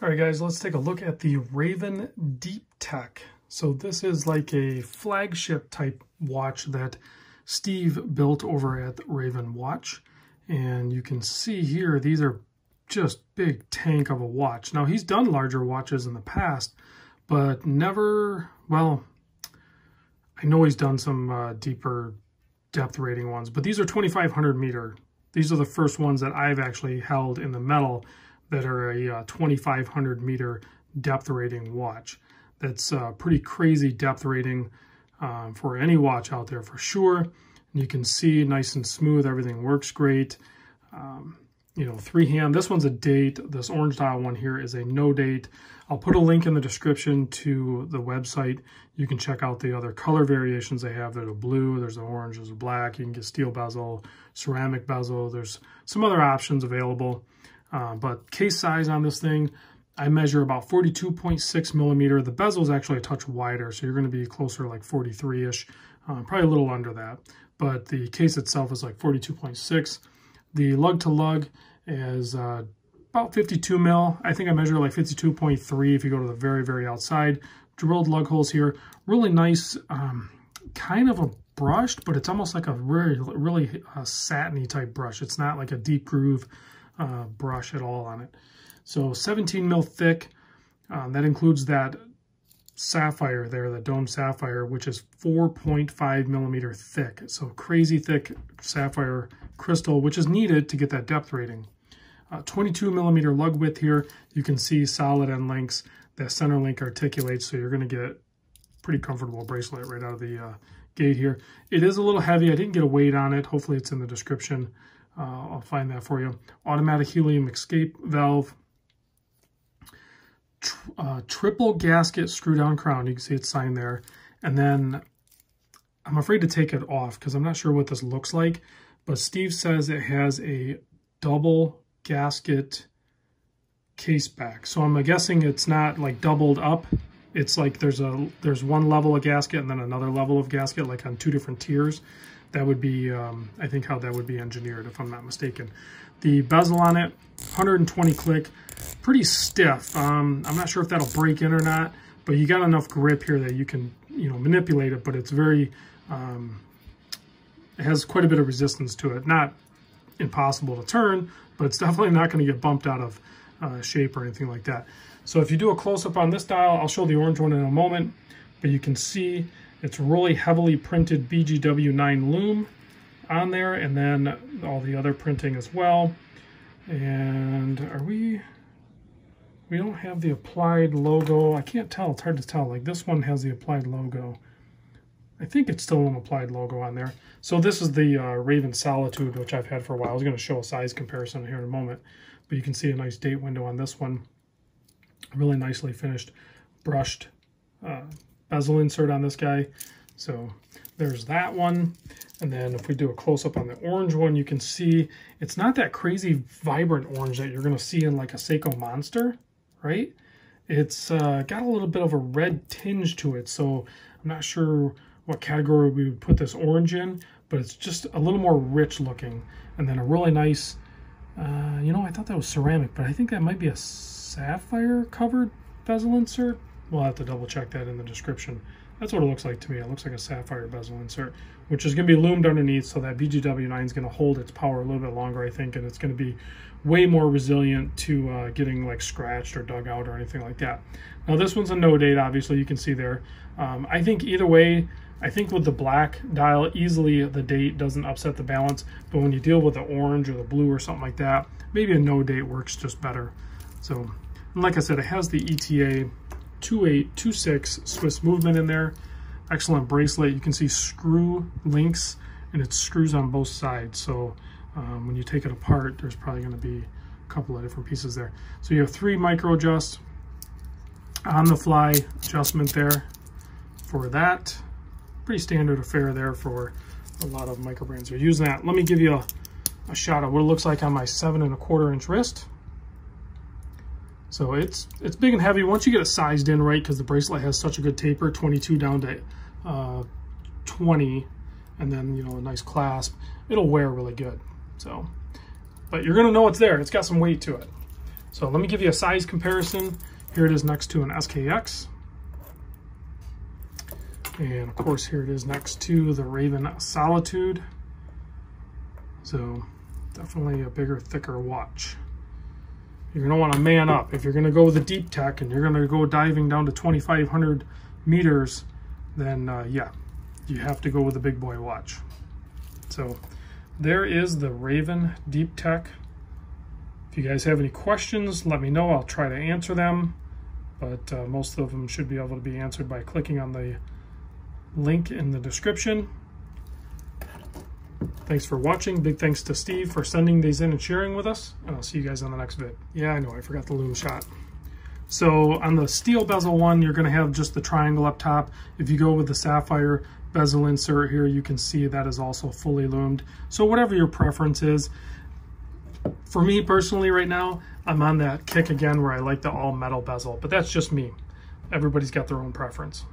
All right, guys, let's take a look at the Raven Deep Tech. So this is like a flagship type watch that Steve built over at Raven Watch. And you can see here, these are just big tank of a watch. Now, he's done larger watches in the past, but never, well, I know he's done some deeper depth rating ones, but these are 2,500 meter. These are the first ones that I've actually held in the metal that are a 2,500 meter depth rating watch. That's a pretty crazy depth rating for any watch out there for sure. And you can see nice and smooth, everything works great. You know, three-hand, this one's a date. This orange dial one here is a no date. I'll put a link in the description to the website. You can check out the other color variations they have. There's a blue, there's an orange, there's a black. You can get steel bezel, ceramic bezel. There's some other options available. But case size on this thing, I measure about 42.6 millimeter. The bezel is actually a touch wider, so you're going to be closer to like 43-ish, probably a little under that. But the case itself is like 42.6. The lug to lug is about 52 mil. I think I measure like 52.3 if you go to the very, very outside. Drilled lug holes here. Really nice, kind of a brushed, but it's almost like a really satiny type brush. It's not like a deep groove brush at all on it. So 17 mil thick. That includes that sapphire there, the dome sapphire, which is 4.5 millimeter thick. So crazy thick sapphire crystal, which is needed to get that depth rating. 22 millimeter lug width here. You can see solid end links. That center link articulates, so you're going to get pretty comfortable bracelet right out of the gate here. It is a little heavy. I didn't get a weight on it. Hopefully it's in the description. I'll find that for you. Automatic helium escape valve. Triple gasket screw down crown. You can see it's signed there. And then I'm afraid to take it off because I'm not sure what this looks like. But Steve says it has a double gasket case back. So I'm guessing it's not like doubled up. It's like there's one level of gasket and then another level of gasket, like on two different tiers. That would be, I think, how that would be engineered, if I'm not mistaken. The bezel on it, 120 click, pretty stiff. I'm not sure if that'll break in or not, but you got enough grip here that you can, you know, manipulate it. But it's very, it has quite a bit of resistance to it. Not impossible to turn, but it's definitely not going to get bumped out of shape or anything like that. So if you do a close-up on this dial, I'll show the orange one in a moment, but you can see it's really heavily printed BGW9 loom on there, and then all the other printing as well. And we don't have the applied logo. I can't tell, it's hard to tell. Like this one has the applied logo. I think it's still an applied logo on there. So this is the Raven Solitude, which I've had for a while. I was going to show a size comparison here in a moment, but you can see a nice date window on this one. Really nicely finished, brushed bezel insert on this guy. So there's that one. And then if we do a close-up on the orange one, you can see it's not that crazy vibrant orange that you're going to see in like a Seiko Monster, right? It's got a little bit of a red tinge to it. So I'm not sure what category we would put this orange in, but it's just a little more rich looking. And then a really nice, you know, I thought that was ceramic, but I think that might be a sapphire covered bezel insert. We'll have to double check that in the description. That's what it looks like to me. It looks like a sapphire bezel insert, which is going to be loomed underneath, so that BGW9 is going to hold its power a little bit longer, I think, and it's going to be way more resilient to getting like scratched or dug out or anything like that. Now this one's a no date, obviously, you can see there. I think either way, I think with the black dial, easily the date doesn't upset the balance, but when you deal with the orange or the blue or something like that, maybe a no date works just better. So, and like I said, it has the ETA 2826 Swiss movement in there. Excellent bracelet. You can see screw links, and it screws on both sides. So when you take it apart, there's probably going to be a couple of different pieces there. So you have 3 micro adjust on the fly adjustment there for that. Pretty standard affair there for a lot of micro brands are using that. Let me give you a shot of what it looks like on my 7¼ inch wrist. So it's big and heavy once you get it sized in right, because the bracelet has such a good taper, 22 down to 20, and then, you know, a nice clasp. It'll wear really good. So, but you're gonna know it's there. It's got some weight to it. So let me give you a size comparison. Here it is next to an SKX. And of course, here it is next to the Raven Solitude. So definitely a bigger, thicker watch. You're gonna wanna man up. If you're gonna go with a deep tech and you're gonna go diving down to 2,500 meters, then yeah, you have to go with a big boy watch. So there is the Raven Deep Tech. If you guys have any questions, let me know. I'll try to answer them, but most of them should be able to be answered by clicking on the link in the description. Thanks for watching. Big thanks to Steve for sending these in and sharing with us, and I'll see you guys on the next vid. Yeah, I know, I forgot the loom shot. So on the steel bezel one, you're gonna have just the triangle up top. If you go with the sapphire bezel insert here, you can see that is also fully loomed. So whatever your preference is. For me personally right now, I'm on that kick again where I like the all metal bezel, but that's just me. Everybody's got their own preference.